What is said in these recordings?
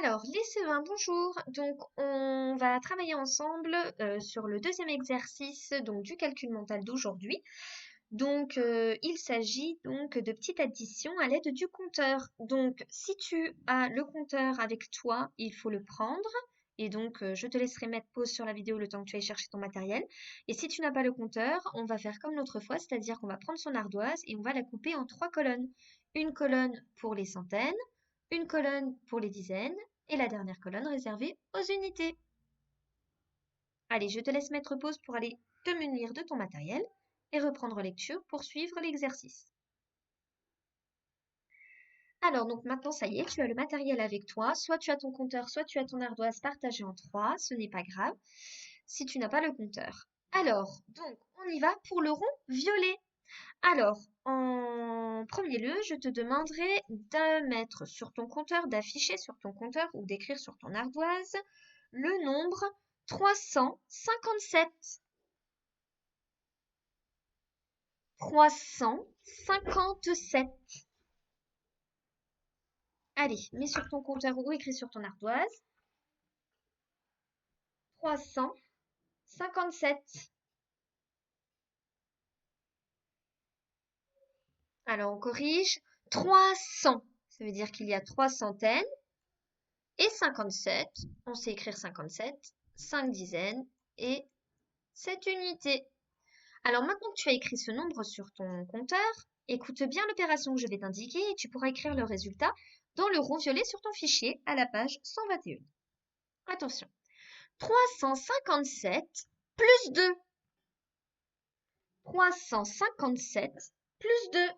Alors, les CE1, bonjour. Donc, on va travailler ensemble sur le deuxième exercice donc, du calcul mental d'aujourd'hui. Donc, il s'agit donc de petites additions à l'aide du compteur. Donc, si tu as le compteur avec toi, il faut le prendre. Et donc, je te laisserai mettre pause sur la vidéo le temps que tu ailles chercher ton matériel. Et si tu n'as pas le compteur, on va faire comme l'autre fois, c'est-à-dire qu'on va prendre son ardoise et on va la couper en 3 colonnes. Une colonne pour les centaines, une colonne pour les dizaines et la dernière colonne réservée aux unités. Allez, je te laisse mettre pause pour aller te munir de ton matériel et reprendre lecture pour suivre l'exercice. Alors, donc maintenant, ça y est, tu as le matériel avec toi. Soit tu as ton compteur, soit tu as ton ardoise partagée en 3. Ce n'est pas grave si tu n'as pas le compteur. Alors, donc, on y va pour le rond violet. Alors, en premier lieu, je te demanderai de mettre sur ton compteur, d'afficher sur ton compteur ou d'écrire sur ton ardoise le nombre 357. 357. Allez, mets sur ton compteur ou écris sur ton ardoise. 357. Alors, on corrige. 300, ça veut dire qu'il y a 3 centaines. Et 57, on sait écrire 57, 5 dizaines et 7 unités. Alors maintenant que tu as écrit ce nombre sur ton compteur, écoute bien l'opération que je vais t'indiquer et tu pourras écrire le résultat dans le rond violet sur ton fichier à la page 121. Attention. 357 plus 2. 357 plus 2.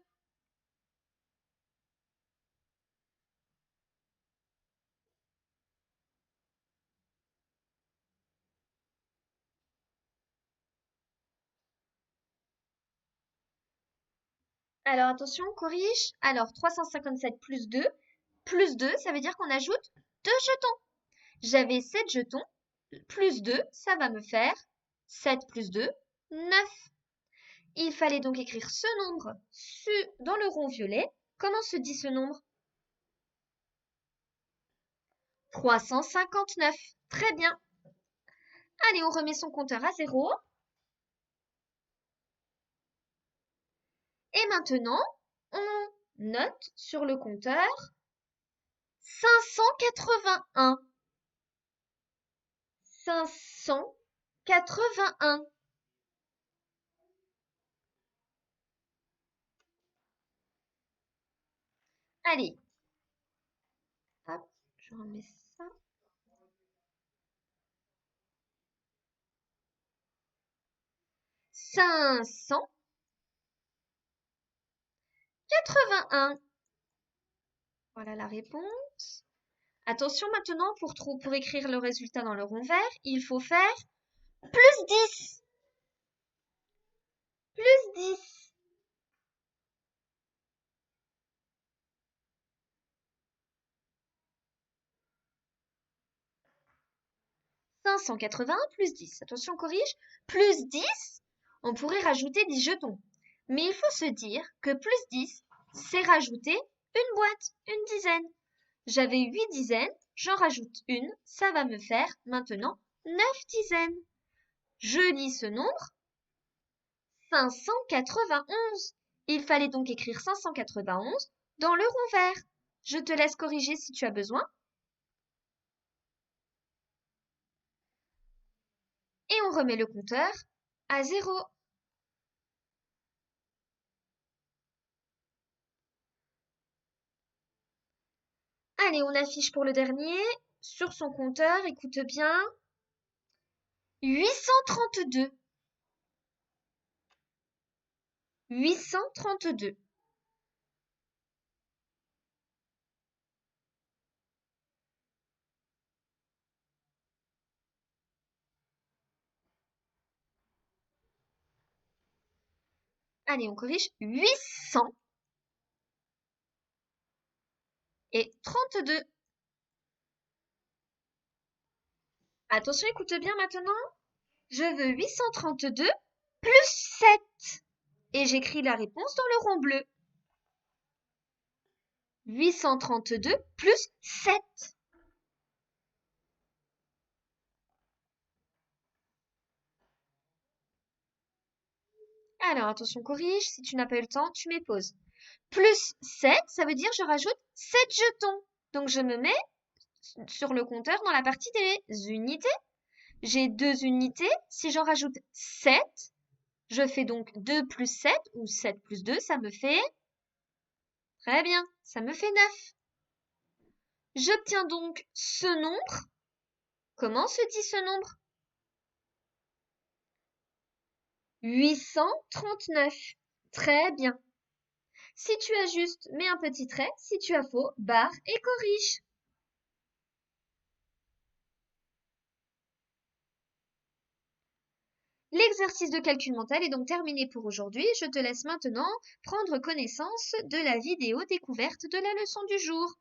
Alors attention, on corrige. Alors 357 plus 2. Plus 2, ça veut dire qu'on ajoute 2 jetons. J'avais 7 jetons. Plus 2, ça va me faire 7 plus 2, 9. Il fallait donc écrire ce nombre dans le rond violet. Comment se dit ce nombre? 359. Très bien. Allez, on remet son compteur à 0. Et maintenant, on note sur le compteur 581. 581. Allez. Hop, je remets ça. 581. Voilà la réponse. Attention maintenant, pour écrire le résultat dans le rond vert, il faut faire plus 10. Plus 10. « 581 plus 10. Attention, on corrige. Plus 10, on pourrait rajouter 10 jetons. Mais il faut se dire que plus 10, c'est rajouter une boîte, une dizaine. J'avais 8 dizaines, j'en rajoute une, ça va me faire maintenant 9 dizaines. Je lis ce nombre 591. Il fallait donc écrire 591 dans le rond vert. Je te laisse corriger si tu as besoin. Et on remet le compteur à 0. Allez, on affiche pour le dernier. Sur son compteur, écoute bien. 832. 832. Allez, on corrige. 800 et 32. Attention, écoute bien maintenant. Je veux 832 plus 7. Et j'écris la réponse dans le rond bleu. 832 plus 7. Alors, attention, corrige. Si tu n'as pas eu le temps, tu mets pause. Plus 7, ça veut dire je rajoute 7 jetons. Donc, je me mets sur le compteur dans la partie des unités. J'ai 2 unités. Si j'en rajoute 7, je fais donc 2 plus 7 ou 7 plus 2, ça me fait... Très bien, ça me fait 9. J'obtiens donc ce nombre. Comment se dit ce nombre? 839. Très bien. Si tu as juste, mets un petit trait. Si tu as faux, barre et corrige. L'exercice de calcul mental est donc terminé pour aujourd'hui. Je te laisse maintenant prendre connaissance de la vidéo découverte de la leçon du jour.